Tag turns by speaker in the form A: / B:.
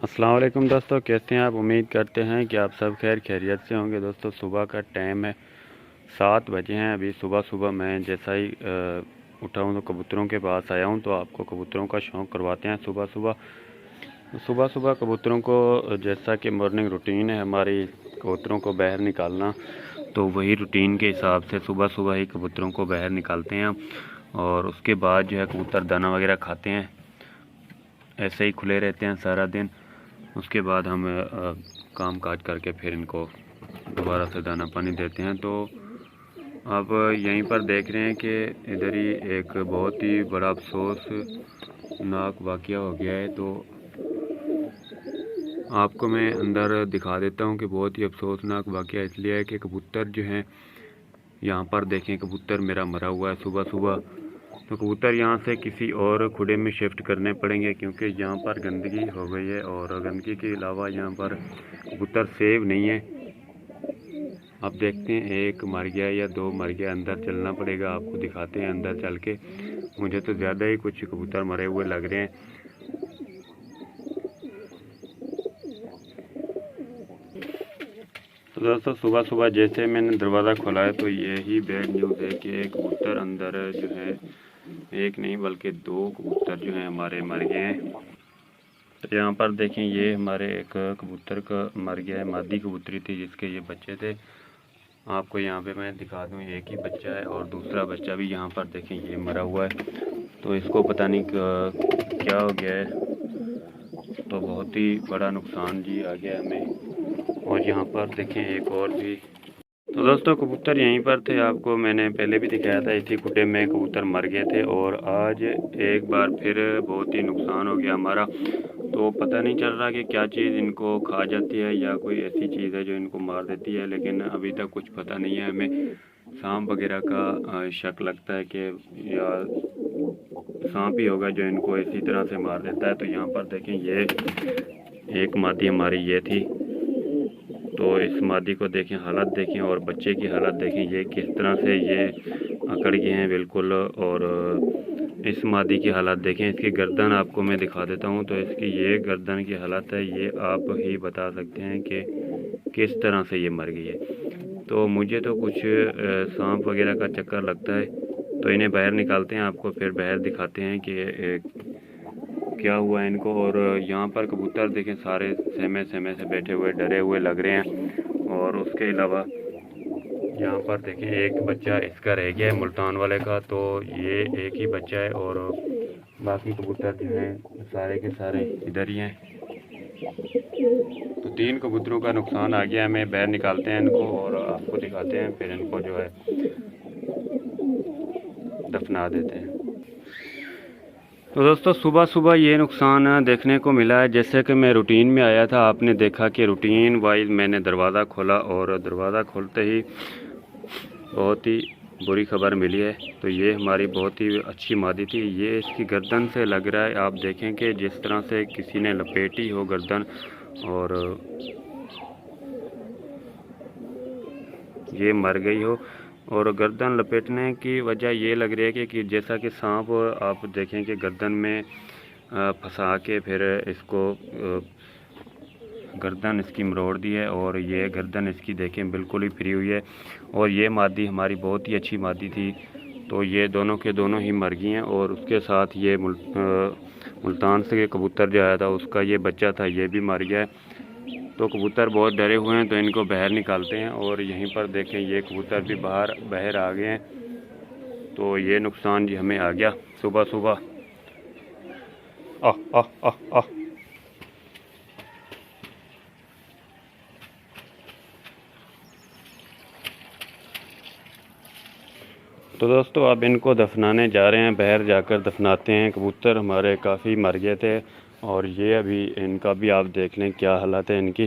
A: अस्सलाम वालेकुम दोस्तों, कैसे हैं आप। उम्मीद करते हैं कि आप सब खैर खैरियत से होंगे। दोस्तों सुबह का टाइम है, 7 बजे हैं। अभी सुबह सुबह मैं जैसा ही उठा हूँ तो कबूतरों के पास आया हूँ। तो आपको कबूतरों का शौक़ करवाते हैं सुबह सुबह कबूतरों को। जैसा कि मॉर्निंग रूटीन है हमारी कबूतरों को बाहर निकालना, तो वही रूटीन के हिसाब से सुबह सुबह ही कबूतरों को बाहर निकालते हैं। और उसके बाद जो है कबूतर दाना वगैरह खाते हैं, ऐसे ही खुले रहते हैं सारा दिन। उसके बाद हम काम काज करके फिर इनको दोबारा से दाना पानी देते हैं। तो आप यहीं पर देख रहे हैं कि इधर ही एक बहुत ही बड़ा अफसोसनाक वाक़या हो गया है। तो आपको मैं अंदर दिखा देता हूं कि बहुत ही अफसोसनाक वाक़या इसलिए है कि कबूतर जो हैं यहाँ पर देखें, कबूतर मेरा मरा हुआ है सुबह सुबह। तो कबूतर यहाँ से किसी और खुडे में शिफ्ट करने पड़ेंगे, क्योंकि यहाँ पर गंदगी हो गई है। और गंदगी के अलावा यहाँ पर कबूतर सेव नहीं है। आप देखते हैं एक मर गया या 2 मर गया। अंदर चलना पड़ेगा, आपको दिखाते हैं अंदर चल के। मुझे तो ज़्यादा ही कुछ कबूतर मरे हुए लग रहे हैं। तो दोस्तों सुबह सुबह जैसे मैंने दरवाज़ा खोला है तो यही बैड न्यूज़ है कि कबूतर अंदर जो है, एक नहीं बल्कि 2 कबूतर जो हैं हमारे मर गए हैं। तो यहाँ पर देखें, ये हमारे एक कबूतर का मर गया है। मादी कबूतरी थी जिसके ये बच्चे थे। आपको यहाँ पे मैं दिखा दूँ, एक ही बच्चा है और दूसरा बच्चा भी यहाँ पर देखें ये मरा हुआ है। तो इसको पता नहीं क्या हो गया है। तो बहुत ही बड़ा नुकसान जी आ गया हमें। और यहाँ पर देखें एक और भी। तो दोस्तों कबूतर यहीं पर थे, आपको मैंने पहले भी दिखाया था। इसी खुडे में कबूतर मर गए थे और आज एक बार फिर बहुत ही नुकसान हो गया हमारा। तो पता नहीं चल रहा कि क्या चीज़ इनको खा जाती है या कोई ऐसी चीज़ है जो इनको मार देती है, लेकिन अभी तक कुछ पता नहीं है हमें। सांप वगैरह का शक लगता है कि या सांप ही होगा जो इनको इसी तरह से मार देता है। तो यहाँ पर देखें, ये एक मादी हमारी ये थी। तो इस मादी को देखें, हालत देखें और बच्चे की हालत देखें, ये किस तरह से ये अकड़ गए हैं बिल्कुल। और इस मादी की हालत देखें, इसकी गर्दन आपको मैं दिखा देता हूँ। तो इसकी ये गर्दन की हालत है, ये आप ही बता सकते हैं कि किस तरह से ये मर गई है। तो मुझे तो कुछ सांप वगैरह का चक्कर लगता है। तो इन्हें बाहर निकालते हैं, आपको फिर बाहर दिखाते हैं कि क्या हुआ है इनको। और यहाँ पर कबूतर देखें सारे सहमे सहमे से बैठे हुए, डरे हुए लग रहे हैं। और उसके अलावा यहाँ पर देखें एक बच्चा इसका रह गया है मुल्तान वाले का। तो ये एक ही बच्चा है और बाकी कबूतर जो हैं सारे के सारे इधर ही हैं। तो 3 कबूतरों का नुकसान आ गया। हमें बाहर निकालते हैं इनको और आपको दिखाते हैं, फिर इनको जो है दफना देते हैं। तो दोस्तों सुबह सुबह ये नुकसान देखने को मिला है। जैसे कि मैं रूटीन में आया था, आपने देखा कि रूटीन वाइज मैंने दरवाज़ा खोला और दरवाज़ा खोलते ही बहुत ही बुरी खबर मिली है। तो ये हमारी बहुत ही अच्छी मादी थी। ये इसकी गर्दन से लग रहा है, आप देखें कि जिस तरह से किसी ने लपेटी हो गर्दन। और ये मर गई हो। और गर्दन लपेटने की वजह ये लग रही है कि जैसा कि सांप आप देखें कि गर्दन में फंसा के फिर इसको गर्दन इसकी मरोड़ दी है। और ये गर्दन इसकी देखें बिल्कुल ही फ्री हुई है। और ये मादी हमारी बहुत ही अच्छी मादी थी। तो ये दोनों के दोनों ही मर गई हैं। और उसके साथ ये मुल्तान से कबूतर जो आया था उसका ये बच्चा था, ये भी मर गया है। तो कबूतर बहुत डरे हुए हैं, तो इनको बाहर निकालते हैं। और यहीं पर देखें ये कबूतर भी बाहर आ गए हैं। तो ये नुकसान जी हमें आ गया सुबह सुबह। आह आह आह आह। तो दोस्तों अब इनको दफनाने जा रहे हैं, बाहर जाकर दफनाते हैं। कबूतर हमारे काफ़ी मर गए थे और ये अभी इनका भी आप देख लें क्या हालत है इनकी।